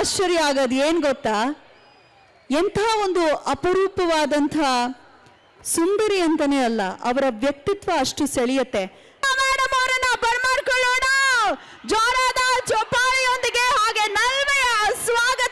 ಆಶ್ಚರ್ಯ ಆಗೋದು ಏನು ಗೊತ್ತಾ, ಎಂಥ ಒಂದು ಅಪರೂಪವಾದಂಥ ಸುಂದರಿ ಅಂತಾನೆ ಅಲ್ಲ, ಅವರ ವ್ಯಕ್ತಿತ್ವ ಅಷ್ಟು ಸೆಳೆಯುತ್ತೆ. ಮೇಡಮ್ ಅವರನ್ನ ಬರ್ಮಾಡ್ಕೊಳ್ಳೋಣ ಜೋರಾದ ಚಪ್ಪಾಳೆಯೊಂದಿಗೆ. ಹಾಗೆ ನಲ್ಮೆಯ ಸ್ವಾಗತ.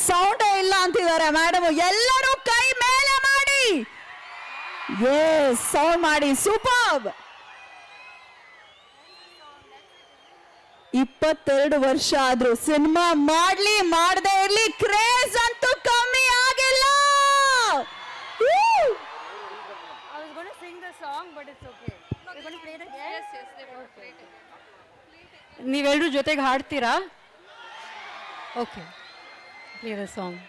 ಸೌಂಡ್ ಇಲ್ಲ ಅಂತಿದ್ದಾರೆ ಮೇಡಮ್. ಎಲ್ಲರೂ ಕೈ ಮೇಲೆ ಮಾಡಿ. ಸೌಂಡ್ ಮಾಡಿ. ಸೂಪರ್. 22 ವರ್ಷ ಆದ್ರೂ ಸಿನಿಮಾ ಮಾಡ್ಲಿ ಮಾಡದೇ ಇರ್ಲಿ ಕ್ರೇಜ್ ಅಂತೂ ಕಮ್ಮಿ ಆಗಿಲ್ಲ. ನೀವೆಲ್ಲರೂ ಜೊತೆಗೆ ಹಾಡ್ತೀರಾ? Okay, play the song.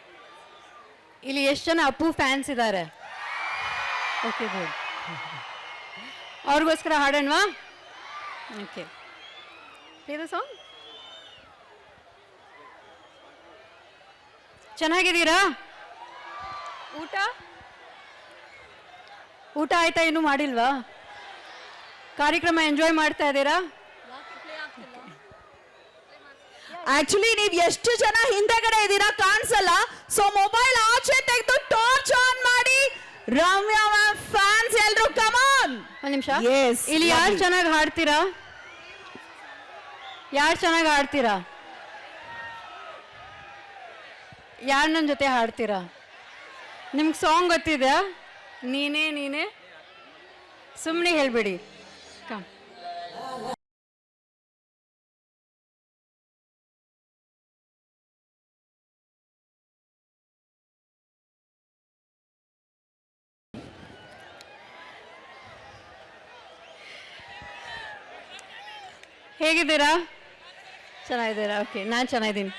ಇಲ್ಲಿ ಎಷ್ಟು ಜನ ಅಪ್ಪು ಫ್ಯಾನ್ಸ್ ಇದ್ದಾರೆ? Okay, good. ಅವ್ರಿಗೋಸ್ಕರ ಹಾಡೋಣವಾ? Okay, play the song. ಚೆನ್ನಾಗಿದ್ದೀರಾ? ಊಟ ಆಯ್ತಾ? ಇನ್ನೂ ಮಾಡಿಲ್ವಾ? ಕಾರ್ಯಕ್ರಮ ಎಂಜಾಯ್ ಮಾಡ್ತಾ ಇದ್ದೀರಾ? ಆಕ್ಚುಲಿ ನೀವು ಎಷ್ಟು ಜನ ಹಿಂದೆಗಡೆ ಇದ್ದೀರಾ ಕಾಣಿಸಲ್ಲ. ಸೊ ಮೊಬೈಲ್ ಆಚೆ ತೆಗೆದು ಟಾರ್ಚ್ ಆನ್ ಮಾಡಿ. ರಮ್ಯಾ ಮ್ಯಾಮ್ ಫ್ಯಾನ್ಸ್ ಎಲ್ಲರೂ ಕಮ್ ಆನ್. ಒಂದು ನಿಮಿಷ. ಇಲ್ಲಿ ಯಾರು ಚೆನ್ನಾಗಿ ಹಾಡ್ತೀರಾ? ಯಾರು ಚೆನ್ನಾಗಿ ಹಾಡ್ತೀರಾ? ಯಾರು ನನ್ನ ಜೊತೆ ಹಾಡ್ತೀರಾ? ನಿಮ್ಗೆ ಸಾಂಗ್ ಗೊತ್ತಿದೆಯಾ? ನೀನೇ ನೀನೇ ಸುಮ್ಮನೆ ಹೇಳ್ಬೇಡಿ. ಕಮ್. ಹೇಗಿದ್ದೀರಾ? ಚೆನ್ನಾಗಿದ್ದೀರಾ? ಓಕೆ, ನಾನು ಚೆನ್ನಾಗಿದ್ದೀನಿ.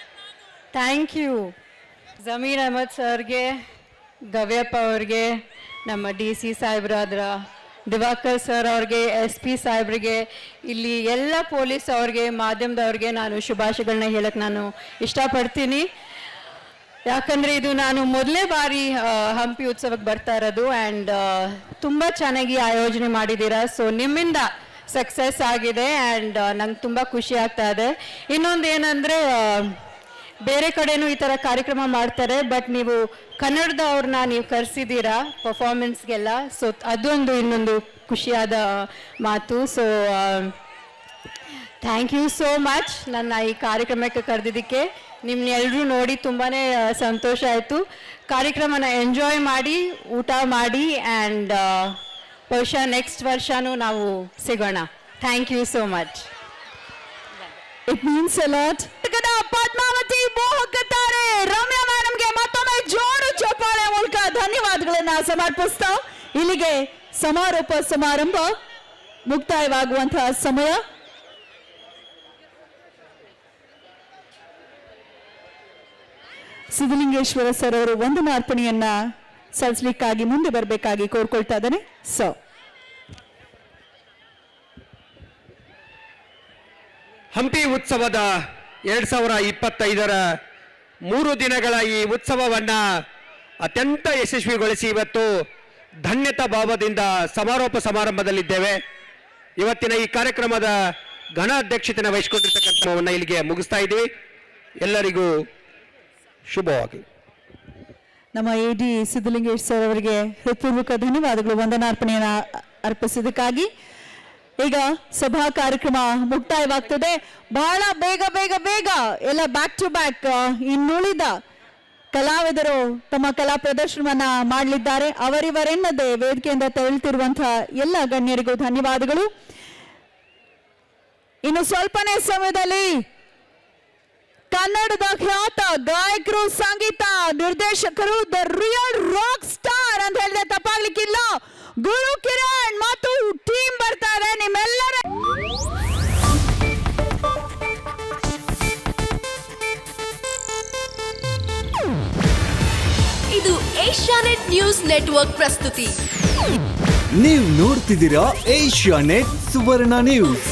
ಥ್ಯಾಂಕ್ ಯು ಜಮೀರ್ ಅಹಮದ್ ಸರ್ಗೆ, ಗವ್ಯಪ್ಪ ಅವ್ರಿಗೆ, ನಮ್ಮ DC ಸಾಹೇಬ್ರಾದ್ರ ದಿವಾಕರ್ ಸರ್ ಅವ್ರಿಗೆ, SP ಸಾಹೇಬ್ರಿಗೆ, ಇಲ್ಲಿ ಎಲ್ಲ ಪೊಲೀಸ್ ಅವ್ರಿಗೆ, ಮಾಧ್ಯಮದವ್ರಿಗೆ ನಾನು ಶುಭಾಶಯಗಳನ್ನ ಹೇಳಕ್ಕೆ ನಾನು ಇಷ್ಟಪಡ್ತೀನಿ. ಯಾಕಂದರೆ ಇದು ನಾನು ಮೊದಲನೇ ಬಾರಿ ಹಂಪಿ ಉತ್ಸವಕ್ಕೆ ಬರ್ತಾ ಇರೋದು. ಆ್ಯಂಡ್ ತುಂಬ ಚೆನ್ನಾಗಿ ಆಯೋಜನೆ ಮಾಡಿದ್ದೀರಾ. ಸೊ ನಿಮ್ಮಿಂದ ಸಕ್ಸಸ್ ಆಗಿದೆ ಆ್ಯಂಡ್ ನಂಗೆ ತುಂಬ ಖುಷಿ ಆಗ್ತಾ ಇದೆ. ಇನ್ನೊಂದು ಏನಂದರೆ, ಬೇರೆ ಕಡೆನೂ ಈ ಥರ ಕಾರ್ಯಕ್ರಮ ಮಾಡ್ತಾರೆ, ಬಟ್ ನೀವು ಕನ್ನಡದವ್ರನ್ನ ನೀವು ಕರೆಸಿದ್ದೀರಾ ಪರ್ಫಾರ್ಮೆನ್ಸ್ಗೆಲ್ಲ. ಸೊ ಅದೊಂದು ಇನ್ನೊಂದು ಖುಷಿಯಾದ ಮಾತು. So thank you so much ನನ್ನ ಈ ಕಾರ್ಯಕ್ರಮಕ್ಕೆ ಕರೆದಿದ್ದಕ್ಕೆ. ನಿಮ್ಮನ್ನೆಲ್ಲರೂ ನೋಡಿ ತುಂಬಾ ಸಂತೋಷ ಆಯಿತು. ಕಾರ್ಯಕ್ರಮನ ಎಂಜಾಯ್ ಮಾಡಿ, ಊಟ ಮಾಡಿ, ಆ್ಯಂಡ್ ಬಹುಶಃ ನೆಕ್ಸ್ಟ್ ವರ್ಷನೂ ನಾವು ಸಿಗೋಣ. Thank you so much. It means a lot. Padmavati ಮೋಹಕತಾರೆ ರಮ್ಯಾ ಮೇಡಮ್ಗೆ ಮತ್ತೊಮ್ಮೆ ಜೋರು ಚಪ್ಪಾಳೆ ಮೂಲಕ ಧನ್ಯವಾದಗಳನ್ನ ಸಮರ್ಪಿಸ್ತಾ ಇಲ್ಲಿಗೆ ಸಮಾರೋಪ ಸಮಾರಂಭ ಮುಕ್ತಾಯವಾಗುವಂತಹ ಸಮಯ. ಸಿದ್ಧಲಿಂಗೇಶ್ವರ ಸರ್ ಅವರು ವಂದನಾರ್ಪಣೆಯನ್ನ ಸಲ್ಲಿಸಲಿಕ್ಕಾಗಿ ಮುಂದೆ ಬರಬೇಕಾಗಿ ಕೋರ್ಕೊಳ್ತಾ ಇದ್ದಾನೆ. ಸೊ ಹಂಪಿ ಉತ್ಸವದ 2025ರ 3 ದಿನಗಳ ಈ ಉತ್ಸವವನ್ನು ಅತ್ಯಂತ ಯಶಸ್ವಿಗೊಳಿಸಿ ಇವತ್ತು ಧನ್ಯತಾ ಭಾವದಿಂದ ಸಮಾರೋಪ ಸಮಾರಂಭದಲ್ಲಿದ್ದೇವೆ. ಇವತ್ತಿನ ಈ ಕಾರ್ಯಕ್ರಮದ ಘನ ಅಧ್ಯಕ್ಷತೆಯನ್ನು ವಹಿಸಿಕೊಂಡಿರ್ತಕ್ಕಂಥವನ್ನು ಇಲ್ಲಿಗೆ ಮುಗಿಸ್ತಾ ಇದ್ದೀವಿ. ಎಲ್ಲರಿಗೂ ಶುಭವಾಗಲಿ. ನಮ್ಮ AD ಸಿದ್ಧಲಿಂಗೇಶ್ ಸರ್ ಅವರಿಗೆ ಹೃತ್ಪೂರ್ವಕ ಧನ್ಯವಾದಗಳು ವಂದನಾರ್ಪಣೆಯನ್ನು ಅರ್ಪಿಸಿದ್ದಕ್ಕಾಗಿ. ಈಗ ಸಭಾ ಕಾರ್ಯಕ್ರಮ ಮುಕ್ತಾಯವಾಗ್ತದೆ. ಬಹಳ ಬೇಗ ಬೇಗ ಬೇಗ ಎಲ್ಲ ಬ್ಯಾಕ್ ಟು ಬ್ಯಾಕ್ ಇನ್ನುಳಿದ ಕಲಾವಿದರು ತಮ್ಮ ಕಲಾ ಪ್ರದರ್ಶನವನ್ನ ಮಾಡಲಿದ್ದಾರೆ. ಅವರಿವರೆನ್ನದೇ ವೇದಿಕೆಯಿಂದ ತೆರಳುತ್ತಿರುವಂತಹ ಎಲ್ಲ ಗಣ್ಯರಿಗೂ ಧನ್ಯವಾದಗಳು. ಇನ್ನು ಸ್ವಲ್ಪನೇ ಸಮಯದಲ್ಲಿ ಕನ್ನಡದ ಖ್ಯಾತ ಗಾಯಕರು, ಸಂಗೀತ ನಿರ್ದೇಶಕರು, ದ ರಿಯಲ್ ರಾಕ್ ಸ್ಟಾರ್ ಅಂತ ಹೇಳಿದ್ರೆ ತಪ್ಪಾಗ್ಲಿಕ್ಕಿಲ್ಲ, ಗುರು ಕಿರಣ್ ಮತ್ತು ಟೀಮ್ ಬರ್ತಾರೆ. ನಿಮ್ಮೆಲ್ಲರ ಇದು ಇದು ಏಷ್ಯಾನೆಟ್ ನ್ಯೂಸ್ ನೆಟ್ವರ್ಕ್ ಪ್ರಸ್ತುತಿ. ನೀವು ನೋಡ್ತಿದ್ದೀರಾ ಏಷ್ಯಾನೆಟ್ ಸುವರ್ಣ ನ್ಯೂಸ್.